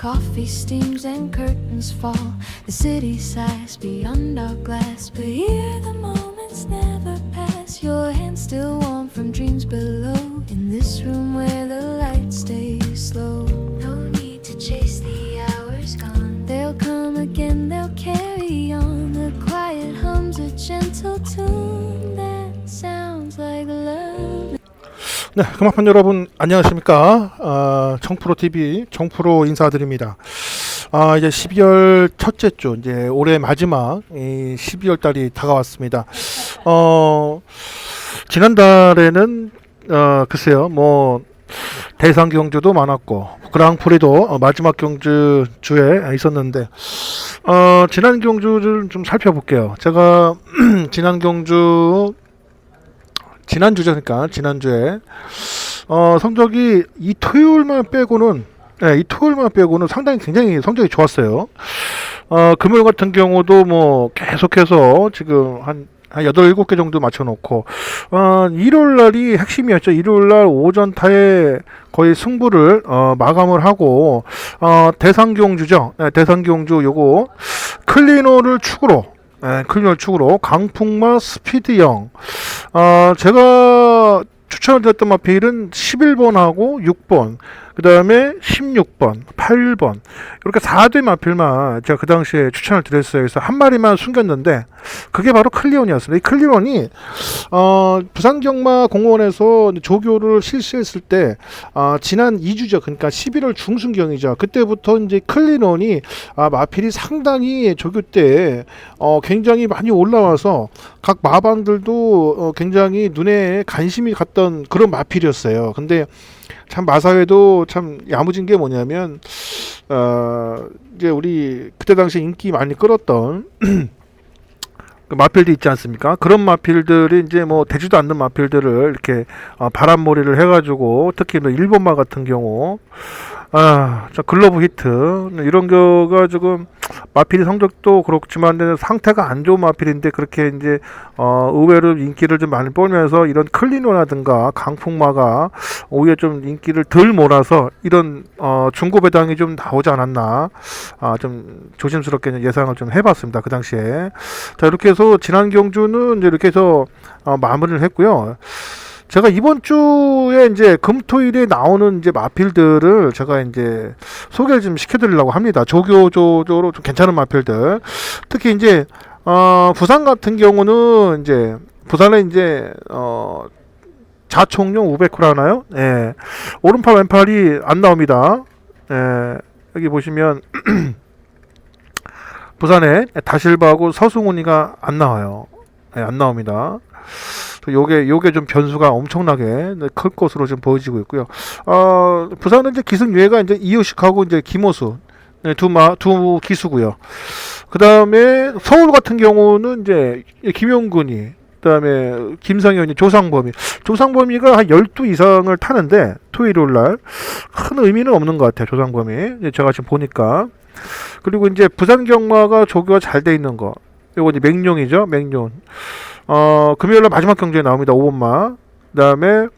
coffee steams and curtains fall. The city sighs beyond our glass, but here the moments never pass. Your hands still warm from dreams below. In this room where the light stays slow. No need to chase the hours gone. They'll come again, they'll carry on. The quiet hums a gentle tune that sounds like love. 네, 금화판 여러분 안녕하십니까? 정프로TV 정프로 인사드립니다. 이제 12월 첫째 주, 이제 올해 마지막 12월 달이 다가왔습니다. 지난달에는 글쎄요, 뭐 대상 경주도 많았고 그랑프리도 마지막 경주 주에 있었는데 지난 경주를 좀 살펴볼게요. 제가 지난주에 성적이 이 토요일만 빼고는 상당히 굉장히 성적이 좋았어요. 금요일 같은 경우도 뭐 계속해서 지금 한 8, 7개 정도 맞춰놓고 일요일 날이 핵심이었죠. 일요일 날 오전타에 거의 승부를 마감을 하고 대상경주죠. 대상경주 요거 클리너를 축으로 강풍마 스피드형 제가 추천을 드렸던 마필은 11번하고 6번, 그 다음에 16번, 8번 이렇게 4대 마필만 제가 그 당시에 추천을 드렸어요. 그래서 한 마리만 숨겼는데 그게 바로 클리온이었습니다. 이 클리온이 부산경마공원에서 조교를 실시했을 때 지난 2주죠. 그러니까 11월 중순경이죠. 그때부터 이제 클리온이 마필이 상당히 조교 때 굉장히 많이 올라와서 각 마방들도 굉장히 눈에 관심이 갔던 그런 마필이었어요. 근데 참 마사회도 참 야무진 게 뭐냐면 이제 우리 그때 당시 인기 많이 끌었던 그 마필들 있지 않습니까? 그런 마필들이 이제 뭐 되지도 않는 마필들을 이렇게 바람몰이를 해가지고 특히 뭐 일본마 같은 경우 글러브 히트 이런 거가 지금 마필이 성적도 그렇지만 상태가 안 좋은 마필인데 그렇게 이제 의외로 인기를 좀 많이 뻘면서 이런 클리노라든가 강풍마가 오히려 좀 인기를 덜 몰아서 이런 중고 배당이 좀 나오지 않았나 좀 조심스럽게 예상을 좀 해봤습니다. 그 당시에. 자, 이렇게 해서 지난 경주는 이제 이렇게 해서 마무리를 했고요. 제가 이번 주에 이제 금토일에 나오는 이제 마필들을 제가 이제 소개를 좀 시켜드리려고 합니다. 조교조로 좀 괜찮은 마필들. 특히 이제, 부산 같은 경우는 이제, 부산에 이제, 자총용 500호라 하나요? 예. 오른팔 왼팔이 안 나옵니다. 예. 여기 보시면, 부산에 다실바하고 서승훈이가 안 나와요. 예, 안 나옵니다. 요게 좀 변수가 엄청나게 클 것으로 좀 보여지고 있고요. 부산은 이제 기승유예가 이제 이효식하고 이제 김호수 두 기수고요. 그 다음에 서울 같은 경우는 이제 김용근이, 그 다음에 김상현이, 조상범이가 한 12 이상을 타는데 토요일 날 큰 의미는 없는 것 같아요. 조상범이 제가 지금 보니까. 그리고 이제 부산경마가 조교가 잘 돼 있는 거. 요거 이제 맹룡이죠. 맹룡. 금요일날 마지막 경주에 나옵니다. 5번마. 그 다음에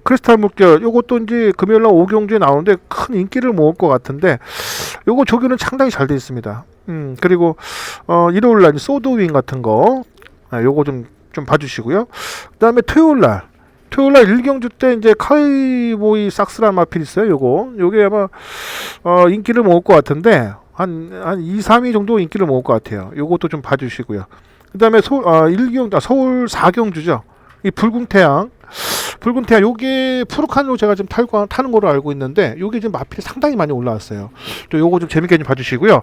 크리스탈 물결. 요것도 이제 금요일날 5경주에 나오는데 큰 인기를 모을 것 같은데 요거 조교는 상당히 잘 돼 있습니다. 그리고 일요일날 소드윙 같은 거. 요거 좀 봐주시고요. 그 다음에 토요일날 1경주 때 이제 카이보이 삭스란 마필 있어요. 요게 아마 인기를 모을 것 같은데 한 2, 3위 정도 인기를 모을 것 같아요. 요것도 좀 봐주시고요. 그 다음에 서울 4경주죠. 이 붉은 태양 요게 푸르칸으로 제가 지금 타는 거로 알고 있는데 요게 지금 마필이 상당히 많이 올라왔어요. 또 요거 좀 재밌게 좀 봐주시고요.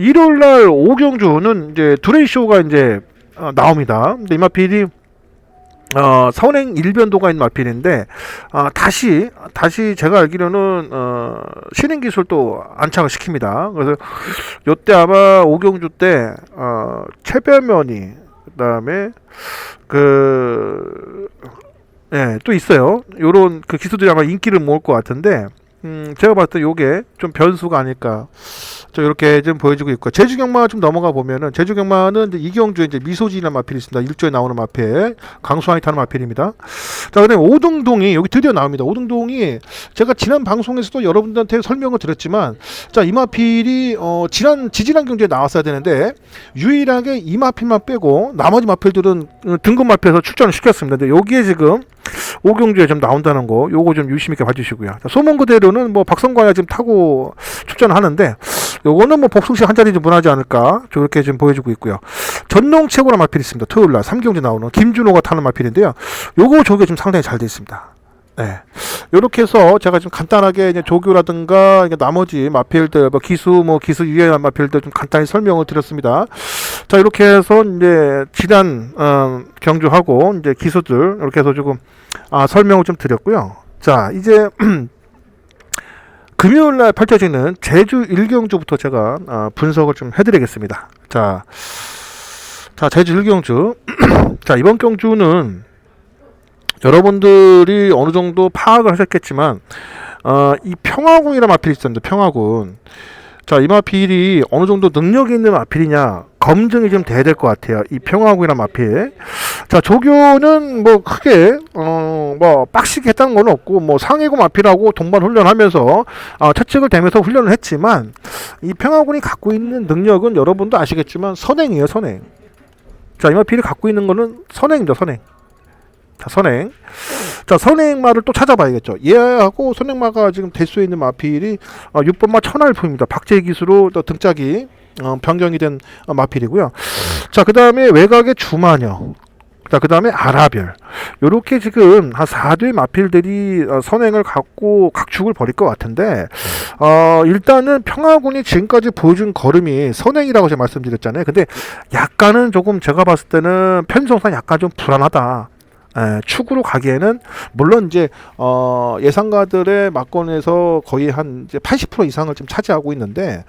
일요일날 5경주는 이제 두레이쇼가 이제 나옵니다. 근데 이 마필이 선행 일변도가 있는 마필인데 다시 제가 알기로는 신행 기술도 안착을 시킵니다. 그래서 요때 아마 5경주 때 최변면이 그다음에 또 있어요. 요런 그 기술들이 아마 인기를 모을 것 같은데 제가 봤을 때 요게 좀 변수가 아닐까. 저 이렇게 좀 보여주고 있고 제주경마 좀 넘어가 보면은 제주경마는 이제 이경주에 이제 미소진이라는 마필이 있습니다. 일조에 나오는 마필, 강수환이 타는 마필입니다. 자, 그다음에 오등동이 여기 드디어 나옵니다. 오등동이 제가 지난 방송에서도 여러분들한테 설명을 드렸지만, 자, 이 마필이 지지난 경주에 나왔어야 되는데 유일하게 이 마필만 빼고 나머지 마필들은 등급 마필에서 출전을 시켰습니다. 근데 여기에 지금 오경주에 좀 나온다는 거, 요거 좀 유심 있게 봐주시고요. 자, 소문 그대로는 뭐 박성관이 지금 타고 출전을 하는데, 요거는 뭐 복승식 한 자리 좀 무난하지 않을까, 저렇게 좀 보여주고 있고요. 전농 최고라 마필이 있습니다. 토요일날 3경주 나오는 김준호가 타는 마필인데요. 요거 조교 좀 상당히 잘 돼 있습니다. 네, 요렇게 해서 제가 좀 간단하게 이제 조교라든가 나머지 마필들, 기수 유해한 마필들 좀 간단히 설명을 드렸습니다. 자, 이렇게 해서 이제 지난 경주하고 이제 기수들 이렇게 해서 조금 설명을 좀 드렸고요. 자, 이제 금요일날 펼쳐지는 제주 1경주부터 제가 분석을 좀 해드리겠습니다. 자, 제주 1경주. 자, 이번 경주는 여러분들이 어느 정도 파악을 하셨겠지만, 이 평화군이라는 마필이 있었는데, 평화군. 자, 이 마필이 어느 정도 능력이 있는 마필이냐, 검증이 좀 돼야 될 것 같아요. 이 평화군이라는 마필. 자, 조교는 뭐 크게, 뭐 빡시게 했다는 건 없고, 뭐 상해고 마필하고 동반 훈련하면서, 채찍을 대면서 훈련을 했지만, 이 평화군이 갖고 있는 능력은 여러분도 아시겠지만, 선행이에요, 선행. 자, 이 마필이 갖고 있는 거는 선행입니다, 선행. 자, 선행. 자, 선행마를 또 찾아봐야겠죠. 얘하고 선행마가 지금 될 수 있는 마필이 6번마 천하일품입니다. 박제희 기수로 또 등짝이 변경이 된 마필이고요. 자, 그 다음에 외곽의 주마녀. 자, 그 다음에 아라별. 요렇게 지금 한 4대의 마필들이 선행을 갖고 각축을 벌일 것 같은데, 일단은 평화군이 지금까지 보여준 걸음이 선행이라고 제가 말씀드렸잖아요. 근데 약간은 조금 제가 봤을 때는 편성상 약간 좀 불안하다. 축으로 가기에는 물론 이제 예상가들의 막권에서 거의 한 이제 80% 이상을 좀 차지하고 있는데,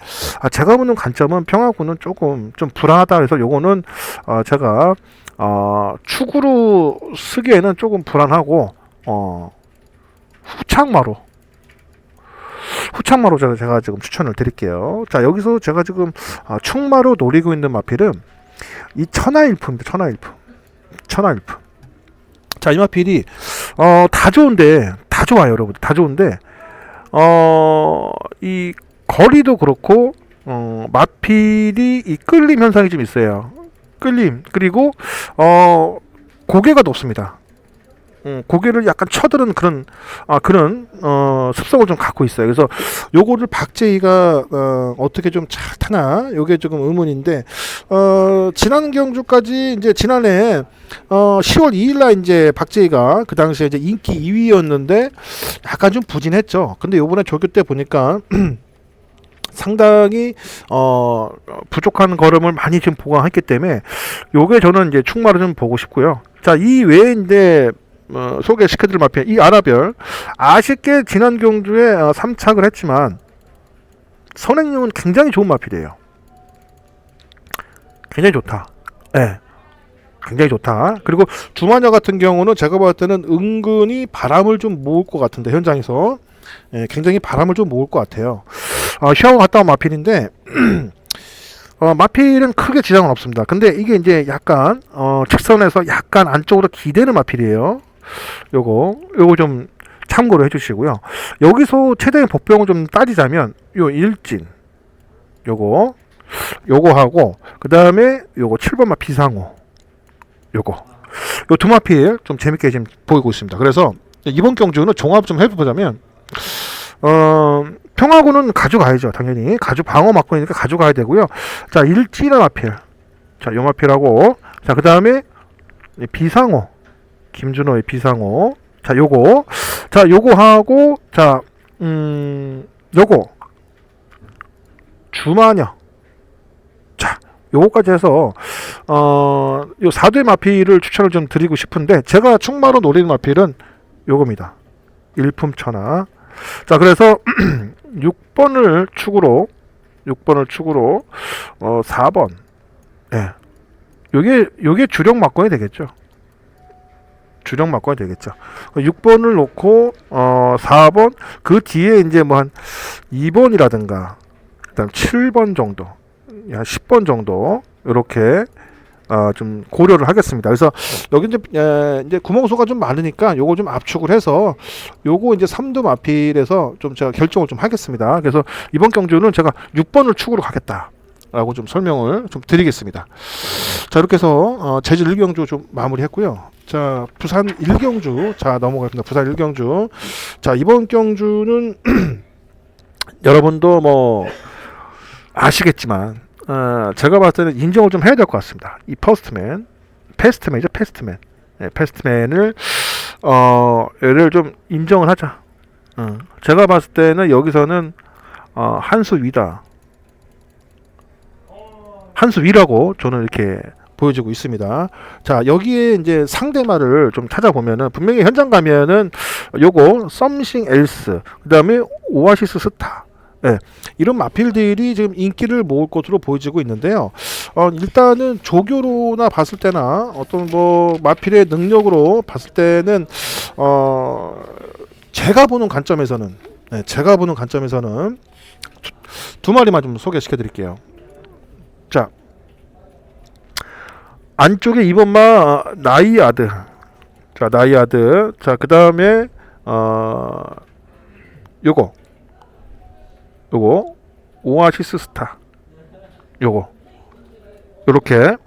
제가 보는 관점은 평화군은 조금 좀 불안하다 해서 요거는 제가 축으로 쓰기에는 조금 불안하고 후창마로 제가 지금 추천을 드릴게요. 자, 여기서 제가 지금 축마로 노리고 있는 마필은 이 천하일품입니다. 천하일품. 자, 이 마필이 다 좋은데, 다 좋아요, 여러분. 다 좋은데 이 거리도 그렇고 마필이 이 끌림 현상이 좀 있어요. 끌림. 그리고 고개가 높습니다. 고개를 약간 쳐드는 그런 습성을 좀 갖고 있어요. 그래서 요거를 박제희가 어떻게 좀 잘 타나, 요게 조금 의문인데, 지난 경주까지 이제 지난해 10월 2일날 이제 박제희가 그 당시에 이제 인기 2위였는데 약간 좀 부진했죠. 근데 요번에 조교 때 보니까 상당히 부족한 걸음을 많이 지금 보강했기 때문에 요게 저는 이제 충마를 좀 보고 싶고요. 자, 이 외에 이제 소개시켜드릴 마필 이 아라별, 아쉽게 지난 경주에 3착을 했지만 선행력은 굉장히 좋은 마필이에요. 굉장히 좋다. 네, 굉장히 좋다. 그리고 주마녀 같은 경우는 제가 봤을 때는 은근히 바람을 좀 모을 것 같은데, 현장에서 굉장히 바람을 좀 모을 것 같아요. 휘하고 갔다 온 마필인데 마필은 크게 지장은 없습니다. 근데 이게 이제 약간 직선에서 약간 안쪽으로 기대는 마필이에요. 요거 좀 참고로 해주시고요. 여기서 최대의 복병을 좀 따지자면 요 일진 요거 하고, 그 다음에 요거 7번마 비상호 요 두 마필 좀 재밌게 지금 보이고 있습니다. 그래서 이번 경주는 종합 좀 해보자면 평화군은 가져가야죠. 당연히 방어 막군이니까 가져가야 되고요. 자, 일지라 마필. 자, 요 마필하고, 자, 그 다음에 비상호, 김준호의 비상호. 자, 요거 하고, 자, 요거 주마녀. 자, 요거까지 해서 요 4대 마필을 추천을 좀 드리고 싶은데, 제가 충마로 노리는 마필은 요겁니다. 일품천하. 자, 그래서 6번을 축으로 4번. 예. 요게 주력 막건이 되겠죠. 주력 바꿔야 되겠죠. 6번을 놓고 4번 그 뒤에 이제 뭐 한 2번이라든가 그다음 7번 정도, 한 10번 정도 이렇게 좀 고려를 하겠습니다. 그래서 여기 이제 구멍수가 좀 많으니까 요거 좀 압축을 해서 요거 이제 3두 마필에서 좀 제가 결정을 좀 하겠습니다. 그래서 이번 경주는 제가 6번을 축으로 가겠다라고 좀 설명을 좀 드리겠습니다. 자, 이렇게 해서 제주 1경주 좀 마무리했고요. 자, 부산 1경주 자 넘어가겠습니다. 부산 1경주. 자, 이번 경주는 여러분도 뭐 아시겠지만 제가 봤을 때는 인정을 좀 해야 될 것 같습니다. 이 패스트맨이죠. 패스트맨. 네, 패스트맨을 얘를 좀 인정을 하자. 제가 봤을 때는 여기서는 한 수 위다. 한 수 위라고 저는 이렇게 보여지고 있습니다. 자, 여기에 이제 상대마를 좀 찾아보면은 분명히 현장 가면은 요거 썸씽 엘스, 그다음에 오아시스 스타, 네, 이런 마필들이 지금 인기를 모을 것으로 보여지고 있는데요. 일단은 조교로나 봤을 때나 어떤 뭐 마필의 능력으로 봤을 때는 제가 보는 관점에서는 두 마리만 좀 소개시켜 드릴게요. 자, 안쪽에 2번마 나이아드. 자, 나이아드. 자, 그 다음에 요거 오아시스 스타. 요렇게.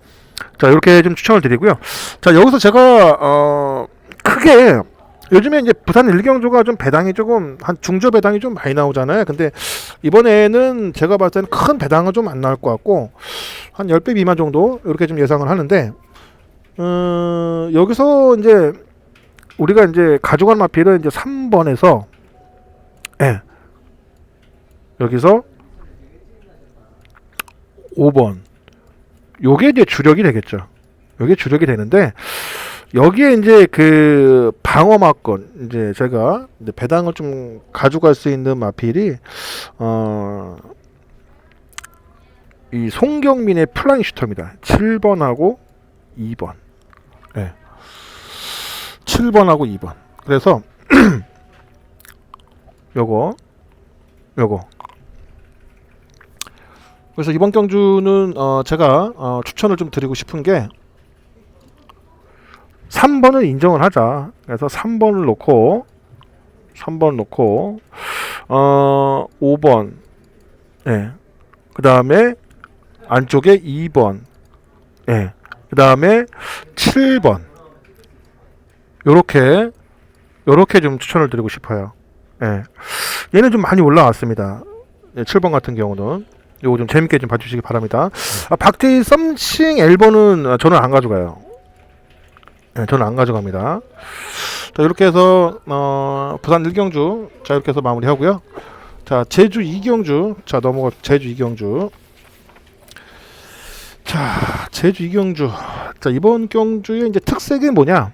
자, 요렇게 좀 추천을 드리고요. 자, 여기서 제가 크게 요즘에 이제 부산 1경주가 좀 배당이 조금 한 중저 배당이 좀 많이 나오잖아요. 근데 이번에는 제가 봤을 때는 큰 배당은 좀 안 나올 것 같고 한 10배 미만 정도 이렇게 좀 예상을 하는데 여기서 이제 우리가 이제 가져간 마필은 이제 3번에서 여기서 5번 요게 이제 주력이 되겠죠. 요게 주력이 되는데 여기에 이제 그 방어막권 이제 제가 이제 배당을 좀 가져갈 수 있는 마필이 이 송경민의 플라잉 슈터입니다. 7번하고 2번. 네. 7번하고 2번. 그래서 요거. 그래서 이번 경주는 제가 추천을 좀 드리고 싶은 게 3번을 인정을 하자. 그래서 3번을 놓고 5번. 예. 그다음에 안쪽에 2번. 예. 그다음에 7번. 요렇게 좀 추천을 드리고 싶어요. 예. 얘는 좀 많이 올라왔습니다. 예, 7번 같은 경우는 요거 좀 재밌게 좀 봐주시기 바랍니다. 박태희 썸씽 L번은 저는 안 가져가요. 네, 저는 안 가져갑니다. 자, 이렇게 해서 부산 1경주 자 이렇게 해서 마무리하고요. 자, 제주 2경주 자 넘어가. 제주 2경주. 자, 제주 2경주. 자, 이번 경주의 이제 특색이 뭐냐?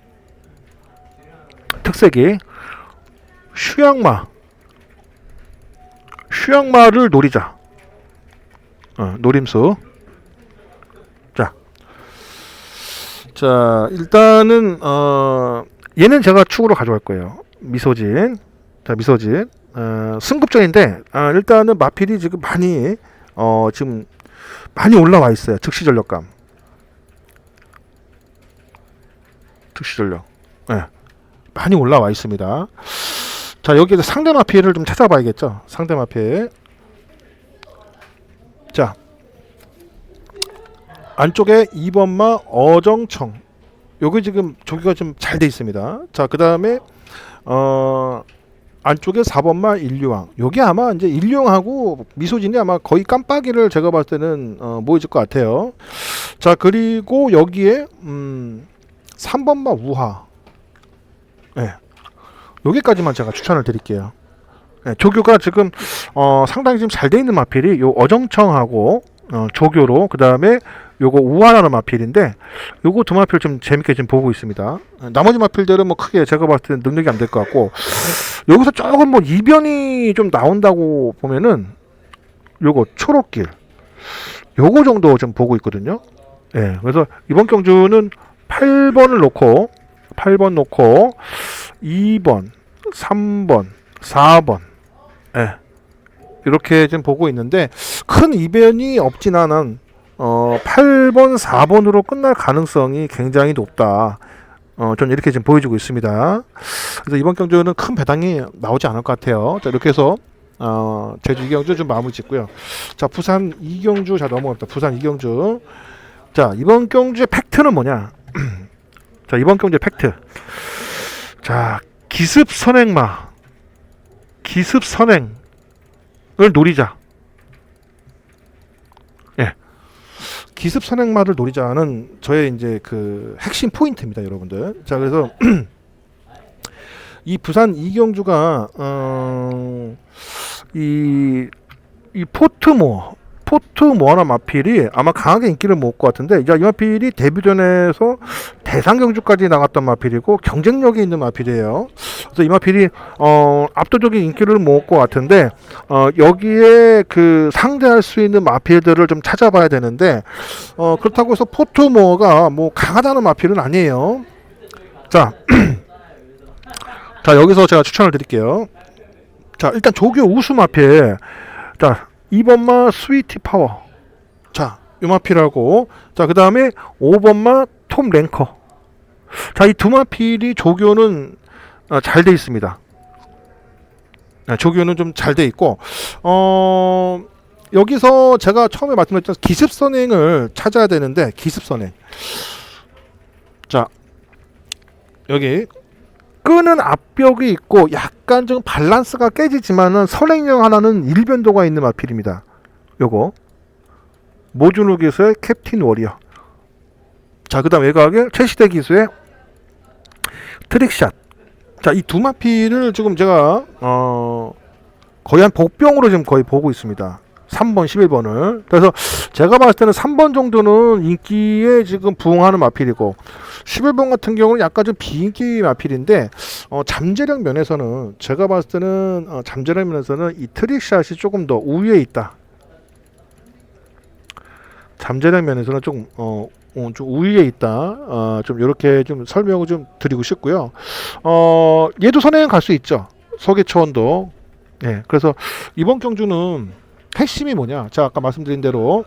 특색이 휴양마를 노리자. 노림수. 자, 일단은 얘는 제가 축으로 가져갈 거예요. 미소진. 자, 미소진. 승급전인데 일단은 마필이 지금 지금 많이 올라와 있어요. 즉시 전력감. 즉시 전력. 네. 많이 올라와 있습니다. 자, 여기에서 상대 마필을 좀 찾아봐야겠죠. 상대 마필. 자, 안쪽에 2번마 어정청. 요게 지금 조기가 좀 잘 돼 있습니다. 자, 그 다음에 안쪽에 4번마 일류왕. 요게 아마 이제 일류왕하고 미소진이 아마 거의 깜빡이를 제가 봤을 때는 모여질 것 같아요. 자, 그리고 여기에 3번마 우하. 네. 여기까지만 제가 추천을 드릴게요. 네, 조교가 지금 상당히 지금 잘 돼 있는 마필이 요 어정청하고 조교로, 그 다음에 요거 우하라는 마필인데 요거 두 마필 좀 재밌게 지금 보고 있습니다. 나머지 마필들은 뭐 크게 제가 봤을 때는 능력이 안 될 것 같고, 여기서 조금 뭐 이변이 좀 나온다고 보면은 요거 초록길 요거 정도 좀 보고 있거든요. 예, 그래서 이번 경주는 8번을 놓고 8번 놓고 2번, 3번, 4번. 예. 이렇게 지금 보고 있는데 큰 이변이 없진 않은 8번, 4번으로 끝날 가능성이 굉장히 높다. 저는 이렇게 지금 보여주고 있습니다. 그래서 이번 경주는 큰 배당이 나오지 않을 것 같아요. 자, 이렇게 해서 제주 2경주 좀 마무리 짓고요. 자, 부산 2경주 자 넘어갑니다. 부산 2경주. 자, 이번 경주의 팩트는 뭐냐? 자, 이번 경주의 팩트. 자, 기습 선행을 노리자. 예. 기습 선행마를 노리자는 저의 이제 그 핵심 포인트입니다, 여러분들. 자, 그래서 이 부산 이경주가 이 포트모어나 마필이 아마 강하게 인기를 모을 것 같은데, 이 마필이 데뷔전에서 대상경주까지 나갔던 마필이고 경쟁력이 있는 마필이에요. 그래서 이 마필이 압도적인 인기를 모을 것 같은데, 여기에 그 상대할 수 있는 마필들을 좀 찾아봐야 되는데, 그렇다고 해서 포트모어가 뭐 강하다는 마필은 아니에요. 자, 자, 여기서 제가 추천을 드릴게요. 자, 일단 조교 우수 마필. 자, 2번마 스위티 파워. 자, 요 마필하고, 자, 그 다음에 5번마 톰 랭커. 자, 이 두 마필이 조교는 잘 돼 있습니다. 조교는 좀 잘 돼 있고, 여기서 제가 처음에 말씀드렸던 기습선행을 찾아야 되는데, 기습선행. 자, 여기 끄는 앞벽이 있고 약간 좀 밸런스가 깨지지만은 선행력 하나는 일변도가 있는 마필입니다. 요거 모준호 기수의 캡틴 워리어. 자, 그 다음 외곽에 최시대 기수의 트릭샷. 자, 이 두 마필을 지금 제가 거의 한 복병으로 지금 거의 보고 있습니다. 3번, 11번을. 그래서 제가 봤을 때는 3번 정도는 인기에 지금 부응하는 마필이고, 11번 같은 경우는 약간 좀 비인기 마필인데, 잠재력 면에서는 제가 봤을 때는 잠재력 면에서는 이 트릭샷이 조금 더 우위에 있다. 잠재력 면에서는 좀 우위에 있다. 좀 이렇게 좀 설명을 좀 드리고 싶고요. 얘도 선행은 갈 수 있죠. 서계초원도. 예. 그래서 이번 경주는 핵심이 뭐냐? 자, 아까 말씀드린 대로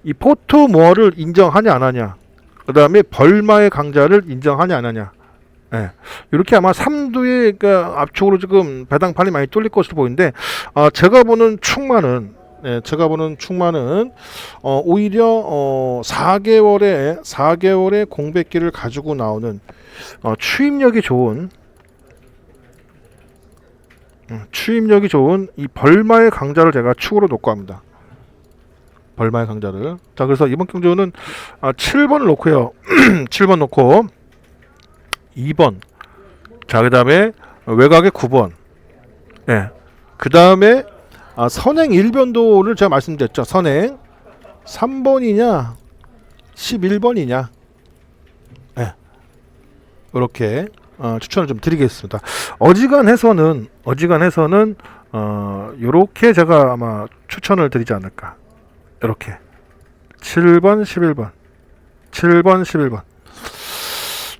이 포트모어를 인정하냐 안 하냐, 그 다음에 벌마의 강자를 인정하냐 안 하냐. 예. 이렇게 아마 3두의 그러니까 앞쪽으로 지금 배당판이 많이 뚫릴 것으로 보이는데, 제가 보는 충만은 오히려 4개월의 공백기를 가지고 나오는 추임력이 좋은 이 벌마의 강자를 제가 축으로 놓고 합니다. 벌마의 강자를. 자, 그래서 이번 경주는 7번을 놓고요. 7번 놓고 2번. 자, 그 다음에 외곽에 9번. 예. 그 다음에 선행 1변도를 제가 말씀드렸죠. 선행 3번이냐 11번이냐. 예. 이렇게 추천을 좀 드리겠습니다. 어지간해서는 요렇게 제가 아마 추천을 드리지 않을까. 이렇게 7번 11번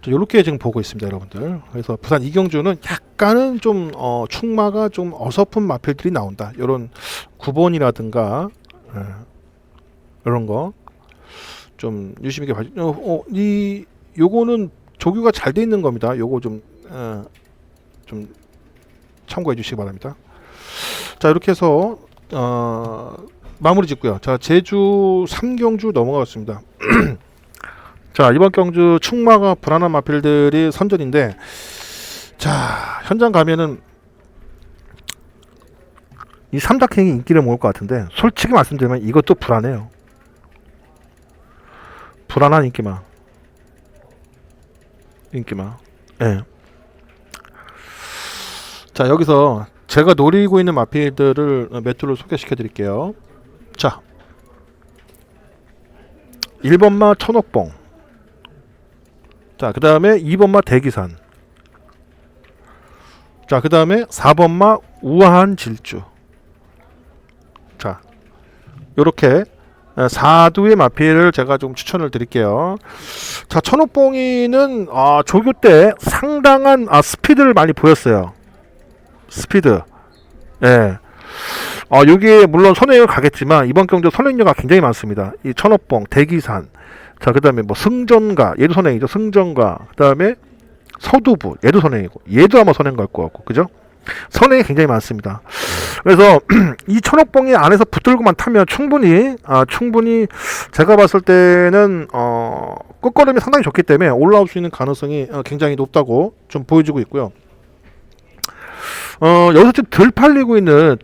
요렇게 지금 보고 있습니다, 여러분들. 그래서 부산 이경주는 약간은 좀 충마가 좀 어설픈 마필들이 나온다. 요런 9번이라든가 이런 거 좀 유심 있게 봐주세요. 요거는 조교가 잘 돼 있는 겁니다. 요거 좀 참고해 주시기 바랍니다. 자, 이렇게 해서 마무리 짓고요. 자, 제주 3경주 넘어가겠습니다. 자, 이번 경주 충마가 불안한 마필들이 선전인데, 자, 현장 가면은 이 삼닥행이 인기를 모을 것 같은데, 솔직히 말씀드리면 이것도 불안해요. 불안한 인기만. 예. 자, 여기서 제가 노리고 있는 마필들을 매트로 소개시켜 드릴게요. 자, 1번마 천옥봉. 자, 그 다음에 2번마 대기산. 자, 그 다음에 4번마 우아한 질주. 자, 요렇게 4두의 마필을 제가 좀 추천을 드릴게요. 자, 천옥봉이는 조교 때 상당한 스피드를 많이 보였어요. 스피드. 예. 여기에 물론 선행을 가겠지만 이번 경주 선행료가 굉장히 많습니다. 이 천옥봉, 대기산, 자 그다음에 뭐 승전가, 얘도 선행이죠. 승전가, 그다음에 서두부, 얘도 선행이고, 얘도 아마 선행 갈 것 같고, 그죠? 선행이 굉장히 많습니다. 그래서 이 천옥봉이 안에서 붙들고만 타면 충분히 제가 봤을 때는 끝걸음이 상당히 좋기 때문에 올라올 수 있는 가능성이 굉장히 높다고 좀 보여지고 있고요. 여기서 지금 덜 팔리고 있는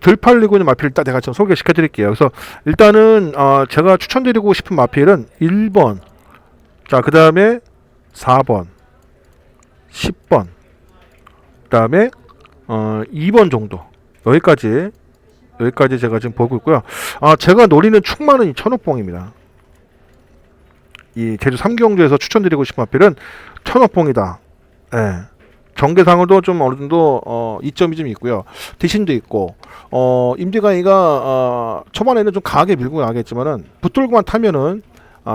마필 일단 내가 좀 소개시켜 드릴게요. 그래서 일단은 제가 추천드리고 싶은 마필은 1번, 자 그 다음에 4번, 10번, 그 다음에 2번 정도, 여기까지 제가 지금 보고 있고요. 제가 노리는 충만은 이 천옥봉입니다. 이 제주 3경주에서 추천드리고 싶은 마필은 천옥봉이다. 예. 정계상으로도 좀 어느 정도 이점이 좀 있고요. 대신도 있고, 임대가이가 초반에는 좀 강하게 밀고 나가겠지만은 붙들고만 타면은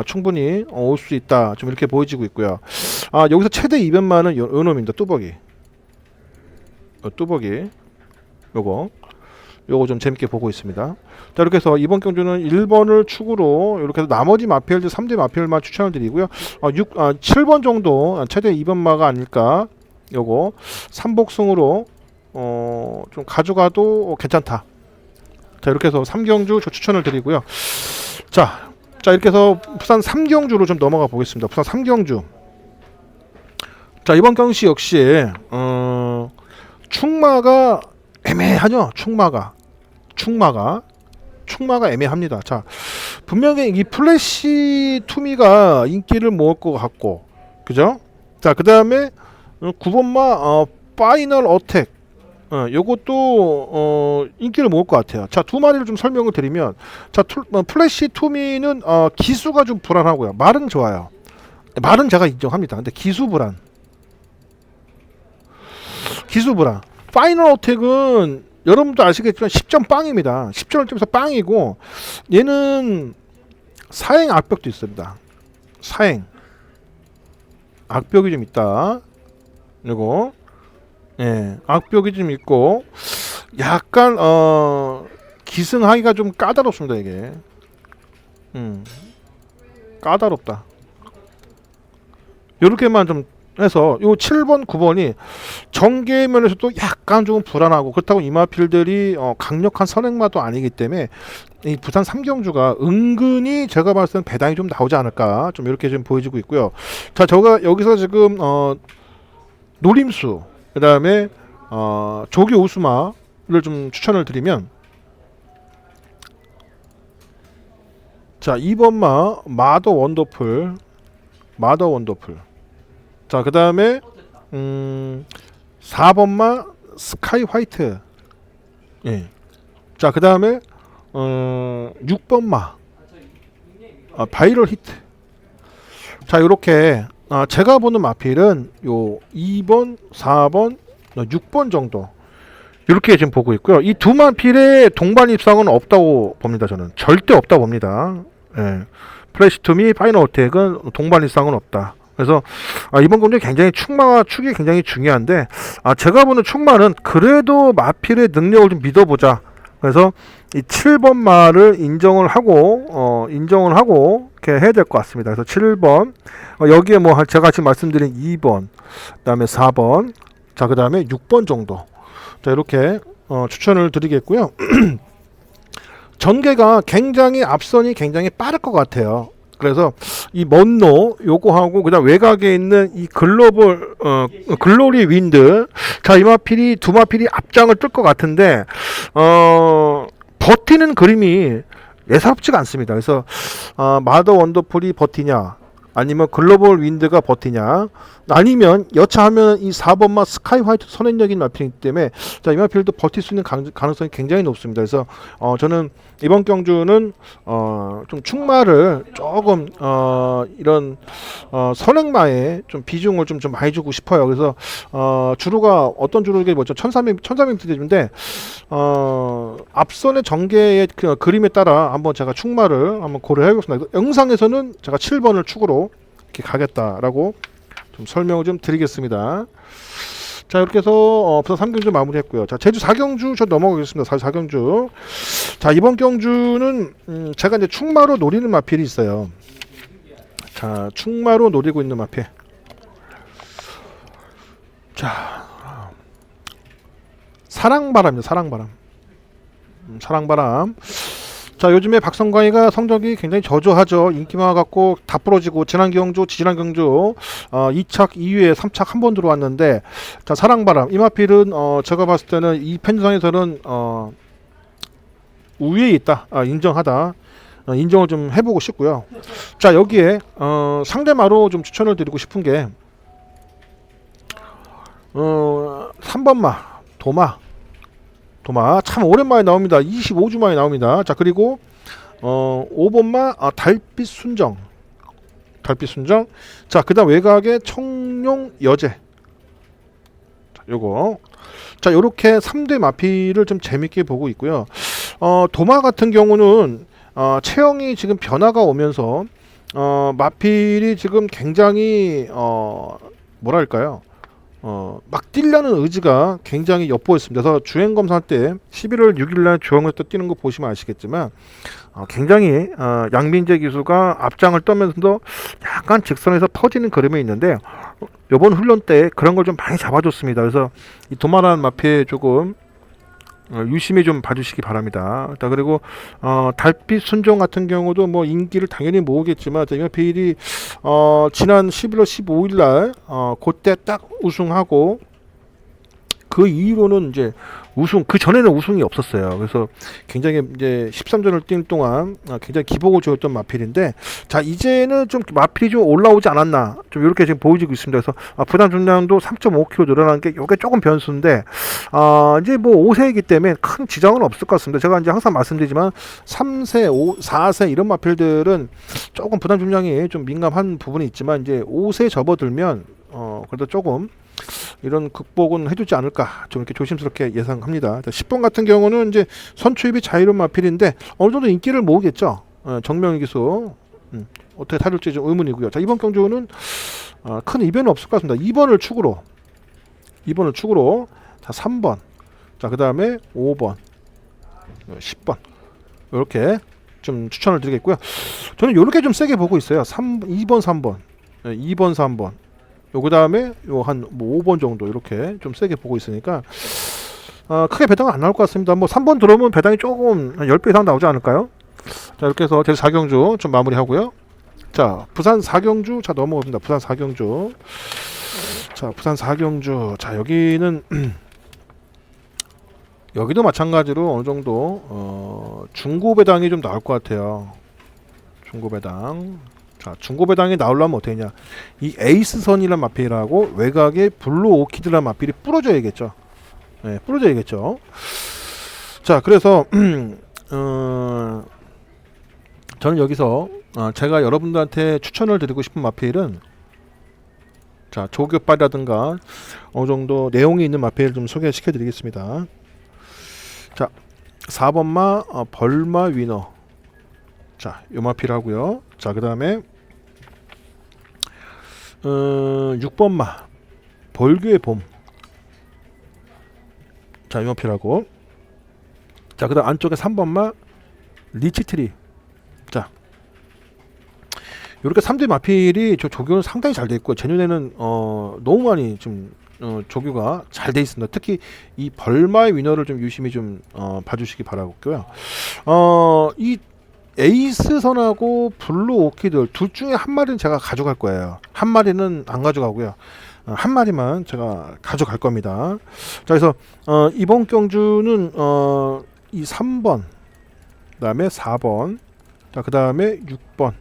충분히 올 수 있다. 좀 이렇게 보여지고 있고요. 여기서 최대 200만은 요 놈입니다. 뚜벅이. 요거 좀 재밌게 보고 있습니다. 자, 이렇게 해서 이번 경주는 1번을 축으로 이렇게 해서 나머지 마필들 3대 마필만 추천을 드리고요. 7번 정도 최대 2번마가 아닐까. 요거 3복승으로 좀 가져가도 괜찮다. 자, 이렇게 해서 3경주 추천을 드리고요. 자 이렇게 해서 부산 3경주로 좀 넘어가 보겠습니다. 부산 3경주. 자, 이번 경시 역시 충마가 애매하죠. 충마가 애매합니다. 자, 분명히 이 플래시 투미가 인기를 모을 것 같고, 그죠? 자, 그 다음에 9번마 파이널 어택, 요것도 인기를 모을 것 같아요. 자, 두 마리를 좀 설명을 드리면, 자, 플래시 투미는 기수가 좀 불안하고요. 말은 좋아요. 말은 제가 인정합니다. 근데 기수 불안. 파이널 어택은 여러분도 아시겠지만 10점 빵입니다. 10점에서 빵이고, 얘는 사행 악벽도 있습니다. 사행 악벽이 좀 있다. 이거, 예, 악벽이 좀 있고, 약간 기승하기가 좀 까다롭습니다. 이게 까다롭다. 요렇게만 좀 해서 요 7번 9번이 전개면에서도 약간 좀 불안하고, 그렇다고 이마필들이 강력한 선행마도 아니기 때문에 이 부산 3경주가 은근히 제가 봤을 때는 배당이 좀 나오지 않을까, 좀 이렇게 좀 보여지고 있고요. 자, 저가 여기서 지금 노림수, 그 다음에 조교 우수마를 좀 추천을 드리면, 자 2번마 마더 원더풀, 자 그 다음에 4번마 스카이 화이트, 예. 자 그 다음에 6번마 바이럴 히트. 자, 요렇게 제가 보는 마필은 요 2번, 4번, 6번 정도 이렇게 지금 보고 있고요. 이 두 마필의 동반 입상은 없다고 봅니다. 저는 절대 없다고 봅니다. 예. 플래시 투미 파이널 어택은 동반 입상은 없다. 그래서 이번 경기 굉장히 축이 굉장히 중요한데, 제가 보는 축마는 그래도 마필의 능력을 좀 믿어보자. 그래서 이 7번 마를 인정을 하고 이렇게 해야 될 것 같습니다. 그래서 7번, 여기에 뭐 제가 지금 말씀드린 2번, 그다음에 4번, 자 그다음에 6번 정도, 자 이렇게 추천을 드리겠고요. 전개가 굉장히 앞선이 굉장히 빠를 것 같아요. 그래서 이 먼노 요거하고 그다음 외곽에 있는 이 글로리 윈드, 자 이 마필이 두 마필이 앞장을 뜰 것 같은데 버티는 그림이 예사롭지가 않습니다. 그래서 마더 원더풀이 버티냐, 아니면 글로벌 윈드가 버티냐, 아니면 여차하면 이 4번마 스카이 화이트 선행력인 마필이기 때문에 자, 이 마필도 버틸 수 있는 가능성이 굉장히 높습니다. 그래서 저는 이번 경주는 좀 충마를 조금 이런 선행마에 좀 비중을 좀 많이 주고 싶어요. 그래서 주로가 어떤 주로가 뭐죠? 1300m 대주인데 앞선의 전개의 그 그림에 따라 한번 제가 충마를 한번 고려해보겠습니다. 영상에서는 제가 7번을 축으로 이렇게 가겠다라고 좀 설명을 좀 드리겠습니다. 자, 이렇게 해서 부산 3경주 마무리했고요. 자, 제주 4경주 저 넘어가겠습니다. 4경주. 자, 이번 경주는 제가 이제 충마로 노리는 마필이 있어요. 자, 충마로 노리고 있는 마필. 자, 사랑바람입니다. 사랑바람. 사랑바람. 자, 요즘에 박성광이가 성적이 굉장히 저조하죠. 인기만 갖고 다 부러지고 지난 경주 2착 2위에 3착 한 번 들어왔는데, 자, 사랑바람 이마필은 제가 봤을 때는 이 편성에서는 우위에 있다. 인정하다. 인정을 좀 해보고 싶고요. 자, 여기에 상대마로 좀 추천을 드리고 싶은 게 3번마 도마 참 오랜만에 나옵니다. 25주 만에 나옵니다. 자, 그리고 5번마 달빛 순정. 자, 그다음 외곽의 청룡 여제. 자, 요거. 자, 요렇게 3대 마필을 좀 재밌게 보고 있고요. 도마 같은 경우는 체형이 지금 변화가 오면서 마필이 지금 굉장히 뭐랄까요? 막 뛰려는 의지가 굉장히 엿보였습니다. 그래서 주행 검사할 때 11월 6일날 주행을 또 뛰는 거 보시면 아시겠지만 굉장히 양민재 기수가 앞장을 떠면서도 약간 직선에서 퍼지는 그림이 있는데 이번 훈련 때 그런 걸 좀 많이 잡아줬습니다. 그래서 이 도마라는 마필 조금 유심히 좀 봐주시기 바랍니다. 자, 그리고 달빛 순정 같은 경우도 뭐 인기를 당연히 모으겠지만 이 마필이 지난 11월 15일날 그때 딱 우승하고 그 이후로는 이제 그 전에는 우승이 없었어요. 그래서 굉장히 이제 13전을 뛴 동안 굉장히 기복을 주었던 마필인데, 자, 이제는 좀 마필이 좀 올라오지 않았나, 좀 이렇게 지금 보여지고 있습니다. 그래서 부담 중량도 3.5kg 늘어나는 게 이게 조금 변수인데, 이제 뭐 5세이기 때문에 큰 지장은 없을 것 같습니다. 제가 이제 항상 말씀드리지만 3세, 4세 이런 마필들은 조금 부담 중량이 좀 민감한 부분이 있지만 이제 5세 접어들면 그래도 조금 이런 극복은 해주지 않을까, 좀 이렇게 조심스럽게 예상합니다. 10번 같은 경우는 이제 선추입이 자유로운 마필인데 어느 정도 인기를 모으겠죠. 정명희 기수 어떻게 다룰지 좀 의문이고요. 자, 이번 경주는 큰 이변은 없을 것 같습니다. 2번을 축으로 자, 3번, 자, 그 다음에 5번, 10번 이렇게 좀 추천을 드리겠고요. 저는 이렇게 좀 세게 보고 있어요. 2번, 3번, 2번, 3번. 그 다음에 한 5번 정도 이렇게 좀 세게 보고 있으니까 크게 배당은 안 나올 것 같습니다. 뭐 3번 들어오면 배당이 조금 한 10배 이상 나오지 않을까요? 자, 이렇게 해서 제주 4경주 좀 마무리하고요. 자, 부산 4경주 자 넘어갑니다. 부산 4경주. 자, 부산 4경주. 자, 여기는 여기도 마찬가지로 어느 정도 중고 배당이 좀 나올 것 같아요. 중고 배당. 자, 중고 배당이 나오려면 어떻게 하냐, 이 에이스선이란 마필하고 외곽의 블루 오키드란 마필이 부러져야겠죠. 네, 부러져야겠죠. 자, 그래서 저는 여기서 제가 여러분들한테 추천을 드리고 싶은 마필은, 자, 조교빠라든가 어느 정도 내용이 있는 마필을 좀 소개시켜 드리겠습니다. 자, 4번마 벌마 위너. 자, 요 마필 하고요. 자, 그 다음에 6번마 벌교의 봄. 자, 요 마필 하고, 자, 그 다음 안쪽에 3번마 리치트리. 자, 요렇게 3대 마필이 조교는 상당히 잘 돼 있고, 제년에는 너무 많이 좀 조교가 잘 돼 있습니다. 특히 이 벌마의 위너를 좀 유심히 좀 봐주시기 바라고요. 이 에이스선하고 블루 오키드 둘 중에 한 마리는 제가 가져갈 거예요. 한 마리는 안 가져가고요. 한 마리만 제가 가져갈 겁니다. 자, 그래서 이번 경주는 이 3번, 그 다음에 4번, 자, 그 다음에 6번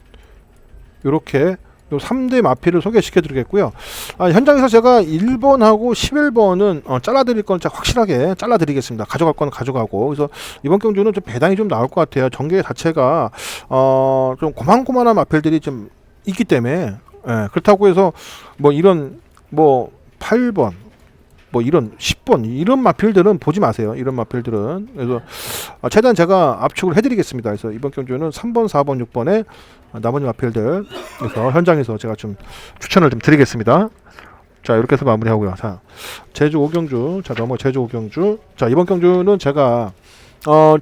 이렇게 요 3대 마필을 소개시켜 드리겠고요. 현장에서 제가 1번하고 11번은 잘라드릴 건 확실하게 잘라드리겠습니다. 가져갈 건 가져가고. 그래서 이번 경주는 좀 배당이 좀 나올 것 같아요. 전개 자체가 좀 고만고만한 마필들이 좀 있기 때문에, 예, 그렇다고 해서 뭐 이런 뭐 8번 뭐 이런 10번 이런 마필들은 보지 마세요. 이런 마필들은. 그래서 최대한 제가 압축을 해드리겠습니다. 그래서 이번 경주는 3번, 4번, 6번에 나머지 마필들 그래서 현장에서 제가 좀 추천을 좀 드리겠습니다. 자, 이렇게 해서 마무리하고요. 자, 제주 5경주. 자, 넘어 제주 5경주. 자, 이번 경주는 제가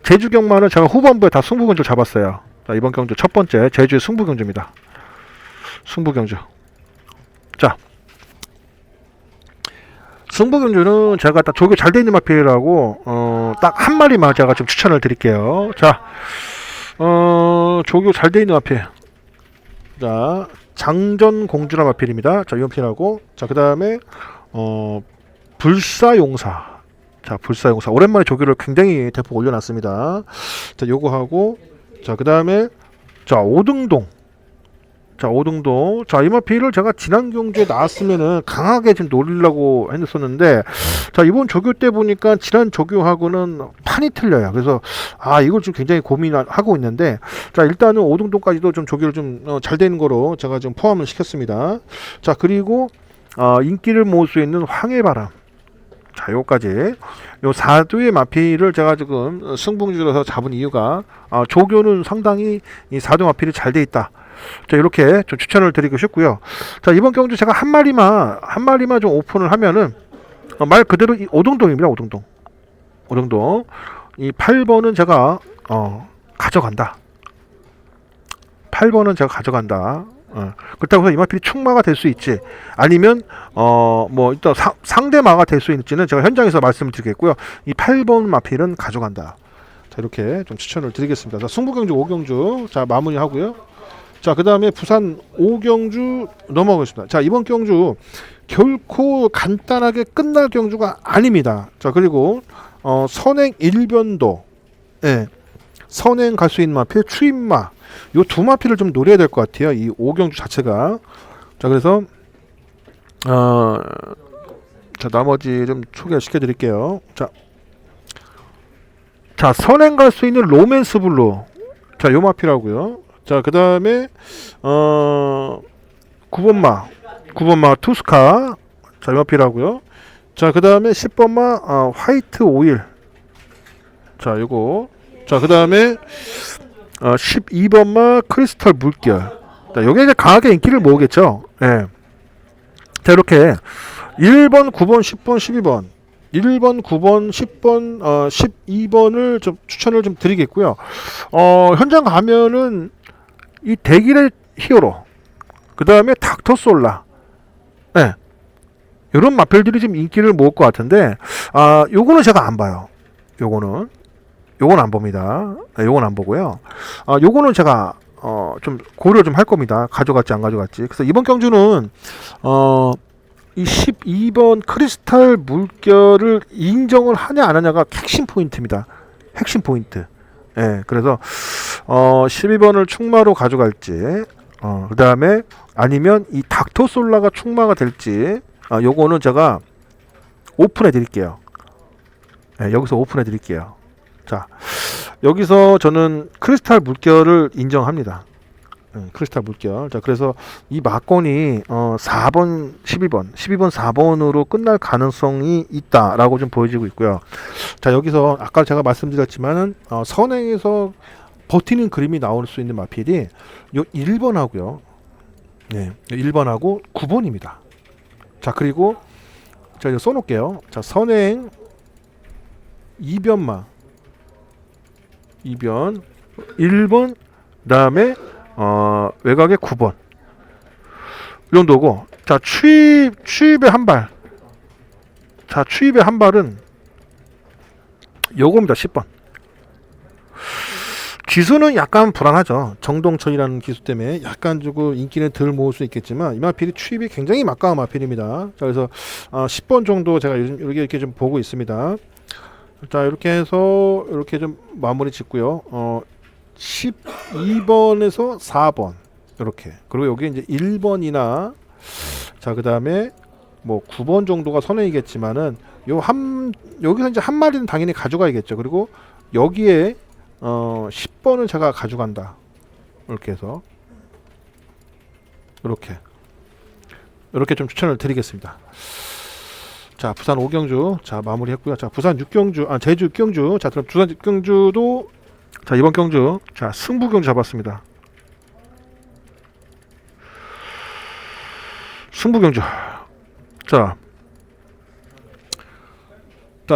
제주 경마는 제가 후반부에 다 승부경주 잡았어요. 자, 이번 경주 첫 번째 제주의 승부경주입니다. 승부경주. 자, 승부경주는 제가 딱 조교 잘 돼 있는 마필이라고 딱 한 마리만 제가 좀 추천을 드릴게요. 자, 조교 잘 돼 있는 마필. 자, 장전공주라 마필입니다. 자, 이 마필하고, 자, 그 다음에 불사용사. 자, 불사용사 오랜만에 조교를 굉장히 대폭 올려놨습니다. 자, 요거 하고, 자, 그 다음에 자, 오등동. 자, 오등동. 자, 이 마필을 제가 지난 경주에 나왔으면은 강하게 좀 노리려고 했었는데, 자, 이번 조교 때 보니까 지난 조교하고는 판이 틀려요. 그래서, 이걸 좀 굉장히 고민하고 있는데, 자, 일단은 오등동까지도 좀 조교를 좀 잘 되는 거로 제가 좀 포함을 시켰습니다. 자, 그리고, 인기를 모을 수 있는 황해바람. 자, 요까지. 요 4두의 마필을 제가 지금 승부경주로서 잡은 이유가, 조교는 상당히 이 4두 마필이 잘 돼 있다. 자, 이렇게 좀 추천을 드리고 싶고요. 자, 이번 경주 제가 한 마리만 좀 오픈을 하면은 말 그대로 이 오등동입니다. 오등동. 이 8번은 제가 가져간다. 8번은 제가 가져간다. 그렇다고 해서 이 마필이 충마가 될 수 있지, 아니면 뭐 일단 상대마가 될 수 있지는 제가 현장에서 말씀을 드리겠고요. 이 8번 마필은 가져간다. 자, 이렇게 좀 추천을 드리겠습니다. 자, 승부경주 5경주 자, 마무리하고요. 자, 그 다음에 부산 5경주 넘어가겠습니다. 자, 이번 경주 결코 간단하게 끝날 경주가 아닙니다. 자, 그리고 선행 1변도, 예, 선행 갈 수 있는 마필 추임마, 요 두 마필을 좀 노려야 될 것 같아요. 이 5경주 자체가. 자, 그래서 자, 나머지 좀 소개시켜 드릴게요. 자, 선행 갈 수 있는 로맨스 블루. 자, 요 마필하고요. 자, 그 다음에 9번마 투스카. 자, 이 마필하고요. 자, 그 다음에 10번마 화이트 오일. 자, 요거. 자, 그 다음에 12번마 크리스털 물결. 자, 요게 이제 강하게 인기를 모으겠죠. 예. 자, 이렇게 1번, 9번, 10번, 12번 1번, 9번, 10번, 12번을 좀 추천을 좀 드리겠고요. 현장 가면은 이 대길의 히어로, 그 다음에 닥터솔라, 네, 이런 마필들이 좀 인기를 모을 것 같은데, 요거는 제가 안 봐요. 요건 안 봅니다. 네, 요건 안 보고요. 요거는 제가 좀 고려 좀 할 겁니다. 가져갈지 안 가져갈지. 그래서 이번 경주는 이 12번 크리스탈 물결을 인정을 하냐 안 하냐가 핵심 포인트입니다. 핵심 포인트. 예, 그래서 12번을 충마로 가져갈지, 그 다음에 아니면 이 닥터솔라가 충마가 될지, 요거는 제가 오픈해 드릴게요. 예, 여기서 오픈해 드릴게요. 자, 여기서 저는 크리스탈 물결을 인정합니다. 크리스탈 물결. 자, 그래서 이 막건이 4번, 12번, 4번으로 끝날 가능성이 있다라고 좀 보여지고 있고요. 자, 여기서 아까 제가 말씀드렸지만은 선행에서 버티는 그림이 나올 수 있는 마필이 요 1번하고요. 네, 1번하고 9번입니다. 자, 그리고 제가 이거 써놓을게요. 자, 선행 2변마 2변 1번, 그 다음에 외곽에 9번 이 정도고, 자, 추입의 한 발. 자, 추입의 한 발은 요겁니다. 10번. 기수는 약간 불안하죠. 정동철이라는 기수 때문에 약간 주고 인기는 덜 모을 수 있겠지만, 이 마필이 추입이 굉장히 막강한 마필입니다. 자, 그래서 10번 정도 제가 요즘 이렇게 좀 보고 있습니다. 자, 이렇게 해서 이렇게 좀 마무리 짓고요. 12번에서 4번. 이렇게. 그리고 여기 이제 1번이나 자, 그다음에 뭐 9번 정도가 선행이겠지만은 여기서 이제 한 마리는 당연히 가져가야겠죠. 그리고 여기에 10번을 제가 가져간다. 이렇게 해서 이렇게 좀 추천을 드리겠습니다. 자, 부산 5경주 자 마무리했고요. 자, 부산 6경주 제주 6경주 자, 그럼 부산 6경주도 자, 이번 경주 자, 승부 경주 잡았습니다. 승부 경주 자,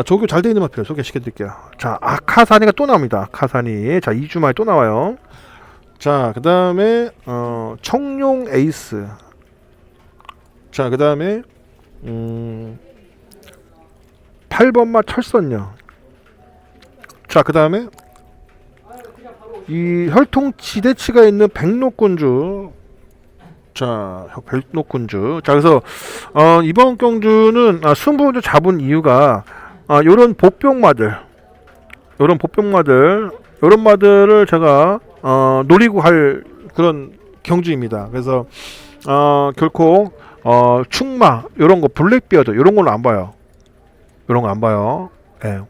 조교 잘 되어 있는 마필 소개시켜 드릴게요. 자, 아카산이가 또 나옵니다. 아카산이 자, 2주 만에 또 나와요. 자, 그 다음에 청룡 에이스 자, 그 다음에 8번마 철선녀 자, 그 다음에 이 혈통 지대치가 있는 백록군주 자, 백록군주 자, 그래서 이번 경주는 승부를 잡은 이유가 요런 복병마들 요런 마들을 제가 노리고 할 그런 경주입니다. 그래서 결코 충마 요런 거 블랙비어드 요런 거는 안 봐요. 요런 거 안 봐요. 예.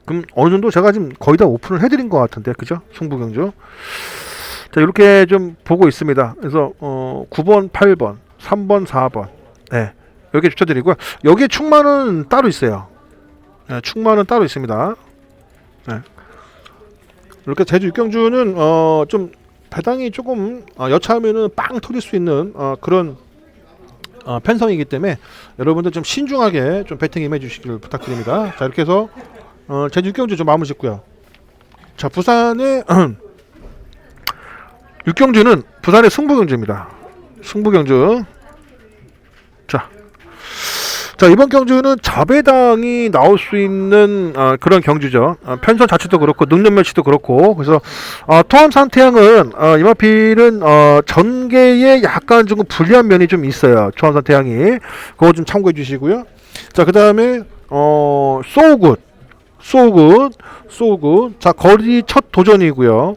그럼 어느 정도 제가 지금 거의 다 오픈을 해드린 것 같은데, 그죠? 승부 경주. 자, 이렇게 좀 보고 있습니다. 그래서 9번, 8번, 3번, 4번, 예. 여기 추천드리고요. 여기에 충마는 따로 있어요. 예, 충마는 따로 있습니다. 예. 이렇게 제주 6경주는 좀 배당이 조금 여차하면은 빵 터질 수 있는 그런 편성이기 때문에 여러분들 좀 신중하게 좀 배팅 임해 주시길 부탁드립니다. 자, 이렇게 해서 제주 6경주 좀 마무리 짓고요. 자, 부산의 6경주는 부산의 승부경주입니다. 승부경주. 자, 이번 경주는 자배당이 나올 수 있는 그런 경주죠. 편선 자체도 그렇고 능력멸치도 그렇고. 그래서 토암산태양은 이마필은 전개에 약간 좀 불리한 면이 좀 있어요. 토암산태양이 그거 좀 참고해 주시고요. 자, 그 다음에 소굿 자, 거리 첫 도전이고요.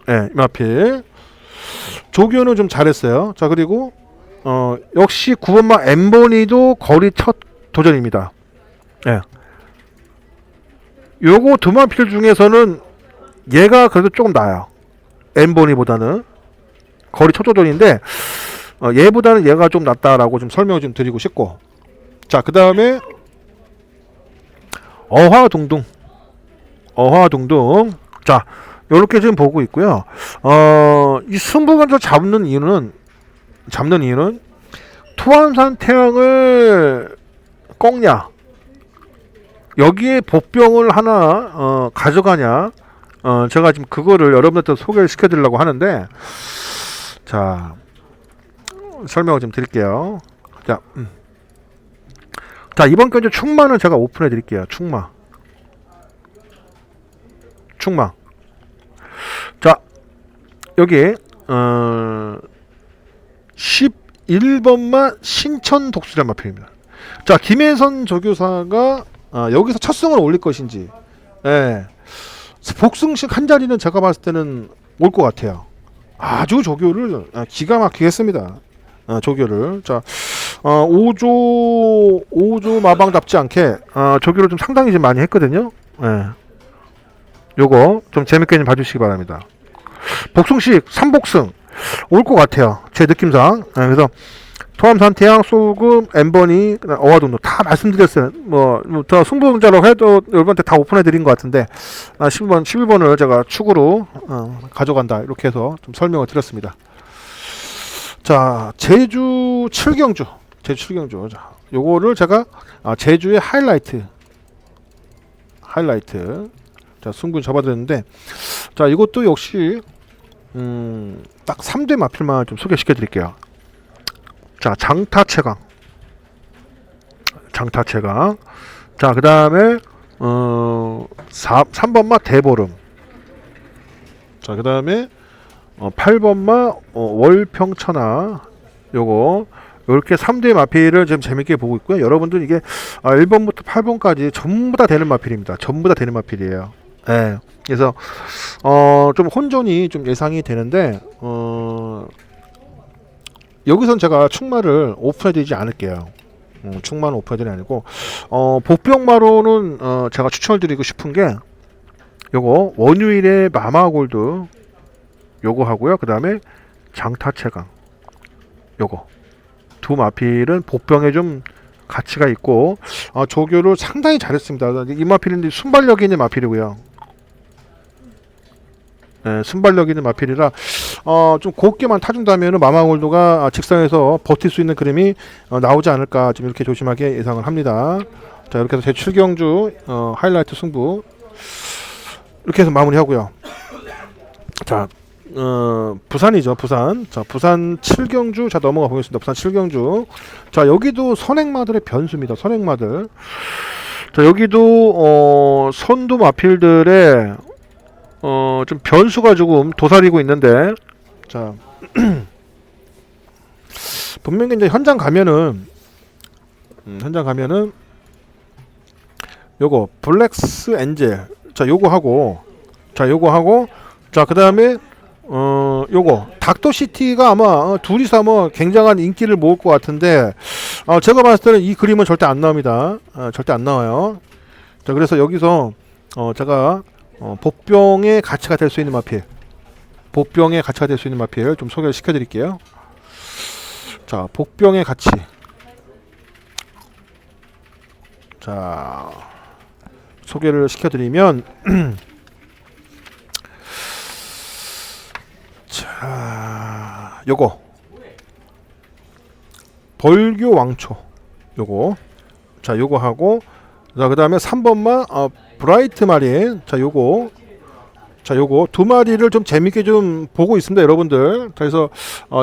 예, 이마필 조교는 좀 잘했어요. 자, 그리고 역시 9번마 엠보니도 거리 첫 도전입니다. 예. 요거 두 마필 중에서는 얘가 그래도 조금 나아요. 엠보니보다는 거리 첫 도전인데 얘보다는 얘가 좀 낫다라고 좀 설명을 좀 드리고 싶고. 자, 그 다음에 어화둥둥 자, 요렇게 지금 보고 있고요. 이 승부관절 잡는 이유는 토암산 태양을 꺾냐, 여기에 복병을 하나 가져가냐, 제가 지금 그거를 여러분들한테 소개를 시켜드리려고 하는데, 자, 설명을 좀 드릴게요. 자, 이번 경주 충마는 제가 오픈해 드릴게요. 충마. 자, 여기 11번만 신천 독수리 마필입니다. 자, 김혜선 조교사가 여기서 첫 승을 올릴 것인지, 예, 복승식 한 자리는 제가 봤을 때는 올 것 같아요. 아주 조교를 기가 막히게 했습니다. 조교를. 자, 5조 마방답지 않게 조교를 좀 상당히 좀 많이 했거든요. 예. 요거 좀 재밌게 좀 봐주시기 바랍니다. 복승식 3복승 올 것 같아요. 제 느낌상. 그래서 토암산 태양, 소금, 엠버니, 어화동도 다 말씀드렸어요. 더 승부자로 해도 여러분한테 다 오픈해드린 것 같은데 11번을 제가 축으로 가져간다. 이렇게 해서 좀 설명을 드렸습니다. 자, 제주 7경주. 자, 요거를 제가 제주의 하이라이트. 자, 승부 잡아드렸는데, 자, 이것도 역시 딱 3대 마필만 좀 소개시켜 드릴게요. 자, 장타채강. 자, 그 다음에 3번마 대보름. 자, 그 다음에 8번마 월평천하. 요거 이렇게 3대 마필을 지금 재밌게 보고 있고요. 여러분들 이게 1번부터 8번까지 전부 다 되는 마필입니다. 전부 다 되는 마필이에요. 예. 그래서 좀 혼전이 좀 예상이 되는데 여기선 제가 충마를 오픈해드리지 않을게요. 충마는 오픈해드리지 아니고 복병마로는 제가 추천을 드리고 싶은 게 요거 원유일의 마마골드 요거 하고요. 그 다음에 장타체강 요거 두 마필은 복병에 좀 가치가 있고 조교를 상당히 잘했습니다. 이 마필인데 순발력이 있는 마필이고요. 네, 순발력 있는 마필이라 좀 곱게만 타준다면 마마골드가 직선에서 버틸 수 있는 그림이 나오지 않을까 좀 이렇게 조심하게 예상을 합니다. 자, 이렇게 해서 제 7경주 하이라이트 승부 이렇게 해서 마무리하고요. 자, 부산이죠, 부산. 자, 부산 7경주. 자, 넘어가 보겠습니다. 부산 7경주. 자, 여기도 선행마들의 변수입니다. 선행마들. 자, 여기도 선두 마필들의 좀 변수가 조금 도사리고 있는데, 자, 분명히 이제 현장 가면은 요거 블랙스 엔젤. 자, 요거 하고, 자, 그 다음에 요거 닥터시티가 아마 둘이서 아마 굉장한 인기를 모을 것 같은데 제가 봤을 때는 이 그림은 절대 안 나옵니다. 절대 안 나와요. 자, 그래서 여기서 제가 복병의 가치가 될 수 있는 마필, 복병의 가치가 될 수 있는 마필 좀 소개를 시켜드릴게요. 자, 복병의 가치. 자, 소개를 시켜드리면 자, 요거 벌교 왕초 요거. 자, 요거 하고, 자, 그 다음에 3번마 브라이트 마린. 자, 요거 두 마리를 좀 재밌게 좀 보고 있습니다, 여러분들. 그래서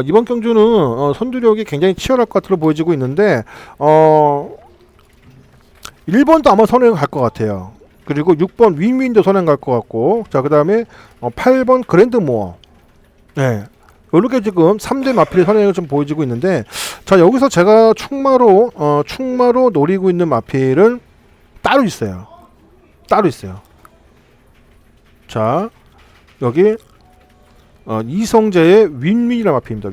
이번 경주는 선두력이 굉장히 치열할 것 같아 보여지고 있는데 1번도 아마 선행 갈 것 같아요. 그리고 6번 윈윈도 선행 갈 것 같고, 자, 그 다음에 8번 그랜드모어. 네, 이렇게 지금 3대 마필의 선행을 좀 보여지고 있는데, 자, 여기서 제가 충마로 노리고 있는 마필은 따로 있어요. 자, 여기 이성재의 윈윈이라는 마필입니다.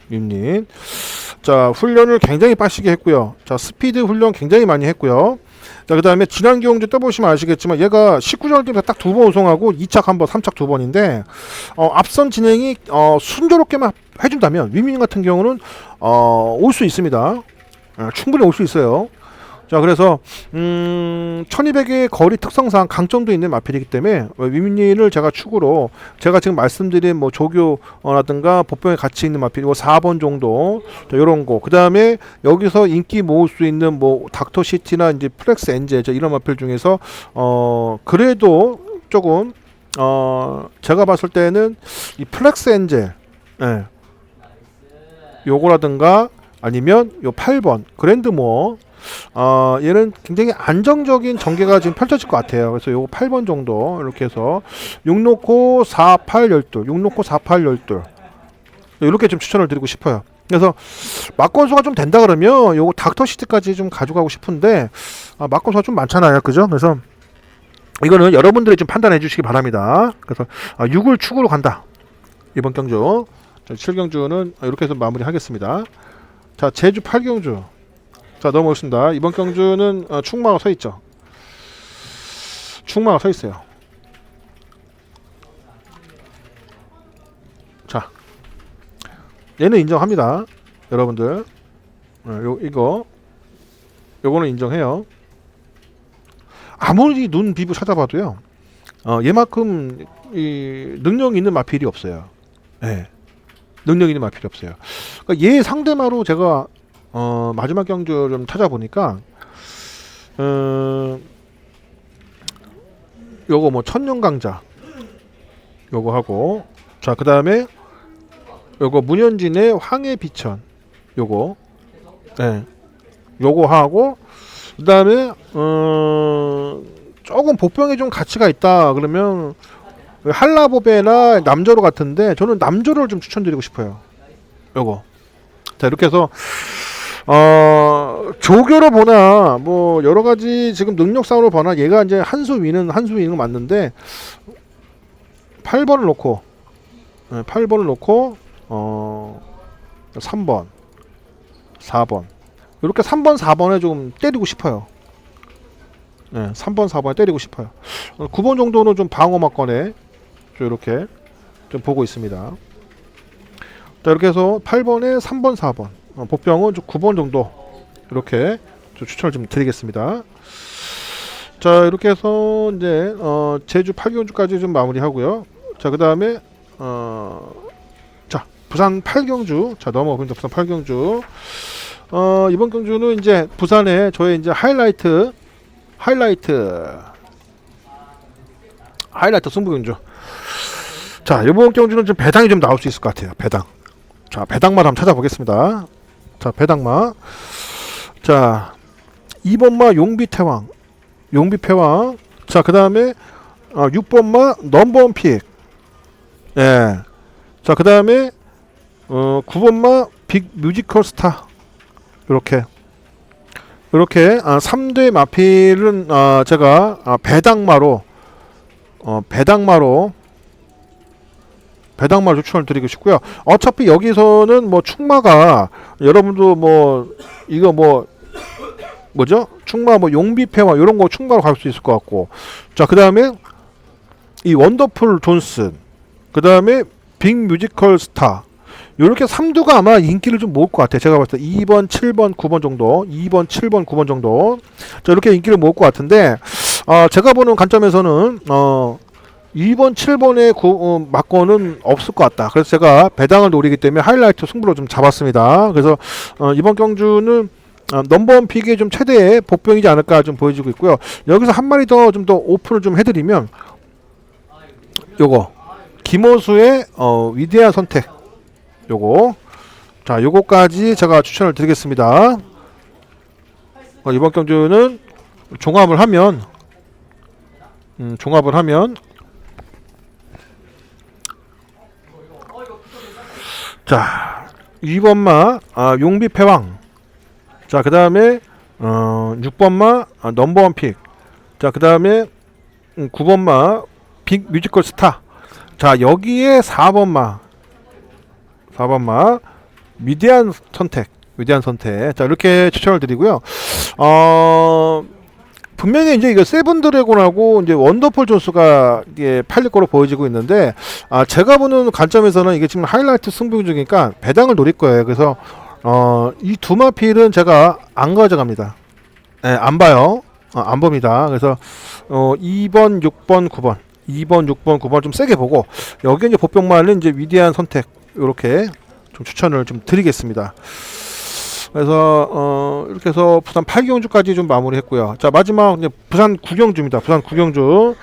윈윈. 자, 훈련을 굉장히 빡시게 했고요. 자, 스피드 훈련 굉장히 많이 했고요. 자, 그 다음에 지난 경주 떠보시면 아시겠지만 얘가 19전 때부터 딱 2번 우승하고 2착 1번, 3착 2번인데 앞선 진행이 순조롭게만 해준다면 윈윈 같은 경우는 올 수 있습니다. 충분히 올 수 있어요. 자, 그래서 1200의 거리 특성상 강점도 있는 마필이기 때문에 윈윈을 제가 축으로, 제가 지금 말씀드린 뭐 조교라든가 복병에 가치 있는 마필 4번 정도, 요런 거. 그 다음에 여기서 인기 모을 수 있는 뭐 닥터시티나 이제 플렉스 엔젤 이런 마필 중에서 그래도 조금 제가 봤을 때는 이 플렉스 엔젤, 예, 요거라든가 아니면 요 8번 그랜드모어, 얘는 굉장히 안정적인 전개가 지금 펼쳐질 것 같아요. 그래서 요거 8번 정도 이렇게 해서 6 놓고 4, 8, 12, 6 놓고 4, 8, 12 이렇게 좀 추천을 드리고 싶어요. 그래서 막건수가 좀 된다 그러면 요거 닥터시티까지 좀 가져가고 싶은데 막건수가 좀 많잖아요, 그죠? 그래서 이거는 여러분들이 좀 판단해 주시기 바랍니다. 그래서 6을 축으로 간다, 이번 경주. 7경주는 이렇게 해서 마무리 하겠습니다. 자, 제주 8경주. 자, 넘어오겠습니다. 이번 경주는 충마가 서 있죠. 충마가 서 있어요. 자, 얘는 인정합니다, 여러분들. 요거는 인정해요. 아무리 눈 비부 찾아봐도요, 얘만큼 이 능력 있는 마필이 없어요. 네, 능력 있는 마필이 없어요. 그러니까 얘 상대마로 제가 마지막 경주 좀 찾아보니까 요거 뭐 천년강자 요거 하고, 자, 그 다음에 요거 문현진의 황해비천 요거, 네, 요거 하고, 그 다음에 조금 복병에 좀 가치가 있다 그러면 한라보배나 남조로 같은데, 저는 남조를 좀 추천드리고 싶어요, 요거. 자, 이렇게 해서 조교로 보나 뭐 여러 가지 지금 능력상으로 보나 얘가 이제 한 수 위는 건 맞는데 8번을 놓고 8번을 놓고 3번 4번 이렇게 3번 4번에 좀 때리고 싶어요. 3번 4번에 때리고 싶어요. 9번 정도는 좀 방어막권에 좀 이렇게 좀 보고 있습니다. 자, 이렇게 해서 8번에 3번 4번 복병은 좀 9번 정도 이렇게 좀 추천을 좀 드리겠습니다. 자, 이렇게 해서 이제 제주 8경주까지 좀 마무리하고요. 자, 그 다음에 자, 부산 8경주. 자, 넘어갑니다. 부산 8경주. 이번 경주는 이제 부산에 저의 이제 하이라이트 승부경주. 자, 이번 경주는 좀 배당이 좀 나올 수 있을 것 같아요. 배당. 자, 배당만 한번 찾아보겠습니다. 자, 배당마. 자, 2번마 용비패왕. 자, 그 다음에 6번마 넘버원 픽. 예. 자, 그 다음에 9번마 빅 뮤지컬 스타. 이렇게 3대 마필은 제가 배당마로 추천을 드리고 싶고요. 어차피 여기서는 뭐 충마가 여러분도 뭐 이거 뭐 뭐죠? 충마 뭐 용비패와 이런 거 충마로 갈 수 있을 것 같고. 자, 그다음에 이 원더풀 존슨. 그다음에 빅 뮤지컬 스타. 요렇게 3두가 아마 인기를 좀 모을 것 같아요. 제가 봤을 때 2번, 7번, 9번 정도. 2번, 7번, 9번 정도. 자, 이렇게 인기를 모을 것 같은데 제가 보는 관점에서는 2번, 7번의 막권은 없을 것 같다. 그래서 제가 배당을 노리기 때문에 하이라이트 승부로 좀 잡았습니다. 그래서 이번 경주는 넘버원 픽이 좀 최대의 복병이지 않을까 좀 보여지고 있고요. 여기서 한 마리 더 좀 더 오픈을 좀 해드리면 요거 김호수의 위대한 선택 요거. 자, 요거까지 제가 추천을 드리겠습니다. 이번 경주는 종합을 하면 자, 2번마 용비패왕. 자, 그 다음에 6번마 넘버원 픽. 자, 그 다음에 9번마 빅 뮤지컬 스타. 자, 여기에 4번마 위대한 선택. 자, 이렇게 추천을 드리고요. 분명히 이제 이거 세븐 드래곤하고 이제 원더풀 존스가 이게 팔릴 거로 보여지고 있는데 제가 보는 관점에서는 이게 지금 하이라이트 승부 중이니까 배당을 노릴 거예요. 그래서 이 두 마필은 제가 안 가져갑니다. 안 봐요. 안 봅니다. 그래서 2번, 6번, 9번, 2번, 6번, 9번 좀 세게 보고 여기 이제 복병만은 이제 위대한 선택 이렇게 좀 추천을 좀 드리겠습니다. 그래서 이렇게 해서 부산 8경주까지 좀 마무리했고요. 자, 마지막 이제 부산 9경주입니다. 부산 9경주.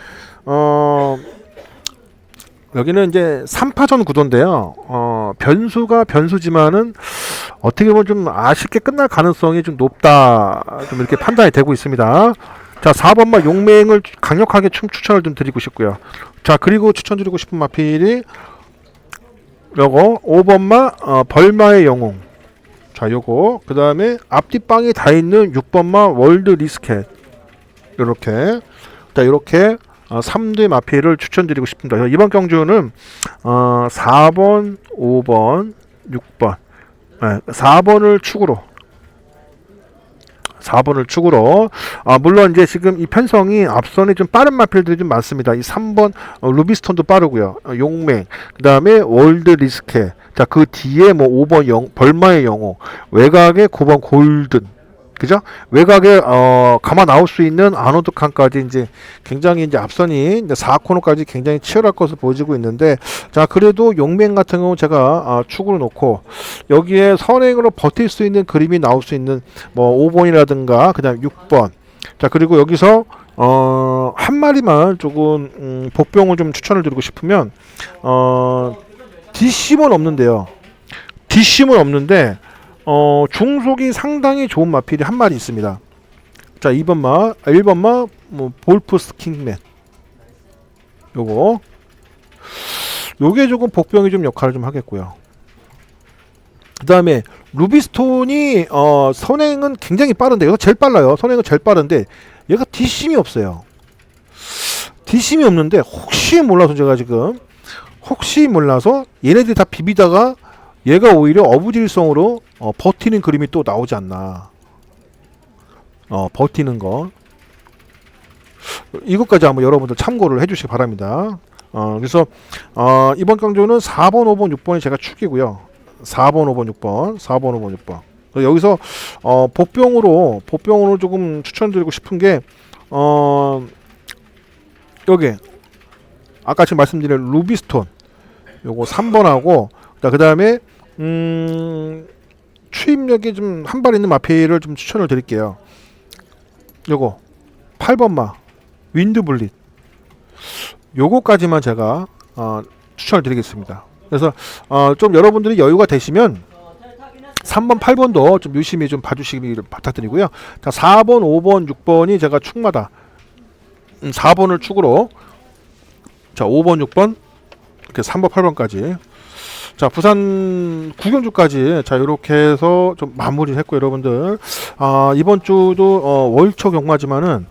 여기는 이제 3파전 구도인데요. 변수가 변수지만은 어떻게 보면 좀 아쉽게 끝날 가능성이 좀 높다. 좀 이렇게 판단이 되고 있습니다. 자, 4번마 용맹을 강력하게 추천을 좀 드리고 싶고요. 자, 그리고 추천드리고 싶은 마필이 요거 5번마 벌마의 영웅. 자, 요거 그 다음에 앞뒷방이 다 있는 6번마 월드 리스켓. 요렇게 자, 요렇게 3대 마필을 추천드리고 싶습니다. 이번 경주는 4번, 5번, 6번 4번을 축으로 물론 이제 지금 이 편성이 앞선이 좀 빠른 마필들이 좀 많습니다. 이 3번 루비스톤도 빠르고요. 용맹, 그 다음에 월드 리스케. 자, 그 뒤에 뭐 5번 벌마의 영웅, 외곽에 9번 골든. 그죠? 외곽에 가마 나올 수 있는 아노드 칸까지 이제 굉장히 이제 앞선이 이제 4코너까지 굉장히 치열할 것으로 보여지고 있는데, 자, 그래도 용맹 같은 경우 제가 축으로 놓고 여기에 선행으로 버틸 수 있는 그림이 나올 수 있는 뭐 5번이라든가 그다음 6번. 자, 그리고 여기서 한 마리만 조금 복병을 좀 추천을 드리고 싶으면 뒷심은 없는데요. 뒷심은 없는데 중속이 상당히 좋은 마필이 한 마리 있습니다. 자, 1번마 뭐 볼프스 킹맨. 요게 조금 복병이 좀 역할을 좀 하겠고요. 그 다음에 루비스톤이 선행은 굉장히 빠른데 얘가 제일 빨라요. 선행은 제일 빠른데 얘가 뒷심이 없어요. 뒷심이 없는데 혹시 몰라서 제가 지금 혹시 몰라서 얘네들이 다 비비다가 얘가 오히려 어부질성으로 버티는 그림이 또 나오지 않나. 버티는 거 이것까지 한번 여러분들 참고를 해주시기 바랍니다. 그래서 이번 강조는 4번, 5번, 6번이 제가 축이고요. 4번, 5번, 6번, 4번, 5번, 6번. 여기서 보병으로 조금 추천드리고 싶은 게 여기 아까 지금 말씀드린 루비스톤 요거 3번하고 그 다음에 추임력이 좀 한 발 있는 마페이를 좀 추천을 드릴게요. 요거 8번마 윈드블릿 요거까지만 제가 추천을 드리겠습니다. 그래서 좀 여러분들이 여유가 되시면 3번, 8번도 좀 유심히 좀 봐주시기를 부탁드리고요. 자, 4번, 5번, 6번이 제가 축마다. 4번을 축으로 자 5번, 6번 이렇게 3번, 8번까지. 자 부산 구경주까지 자 이렇게 해서 좀 마무리했고 여러분들 이번 주도 월초 경마지만은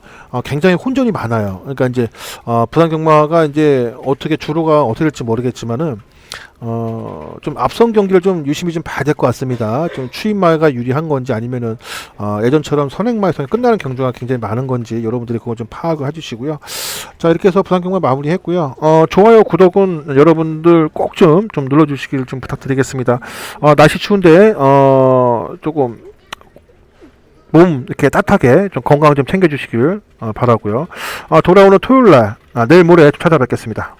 굉장히 혼전이 많아요. 그러니까 이제 부산 경마가 이제 어떻게 주로가 어떻게 될지 모르겠지만은 좀 앞선 경기를 좀 유심히 좀 봐야 될 것 같습니다. 좀 추임마가 유리한 건지 아니면은 예전처럼 선행마에서 끝나는 경주가 굉장히 많은 건지 여러분들이 그거 좀 파악을 해주시고요. 자 이렇게 해서 부산 경마 마무리했고요. 좋아요, 구독은 여러분들 꼭 좀 눌러주시길 좀 부탁드리겠습니다. 날씨 추운데 조금 몸 이렇게 따뜻하게 좀 건강 좀 챙겨주시길 바라고요. 돌아오는 토요일날 내일 모레 찾아뵙겠습니다.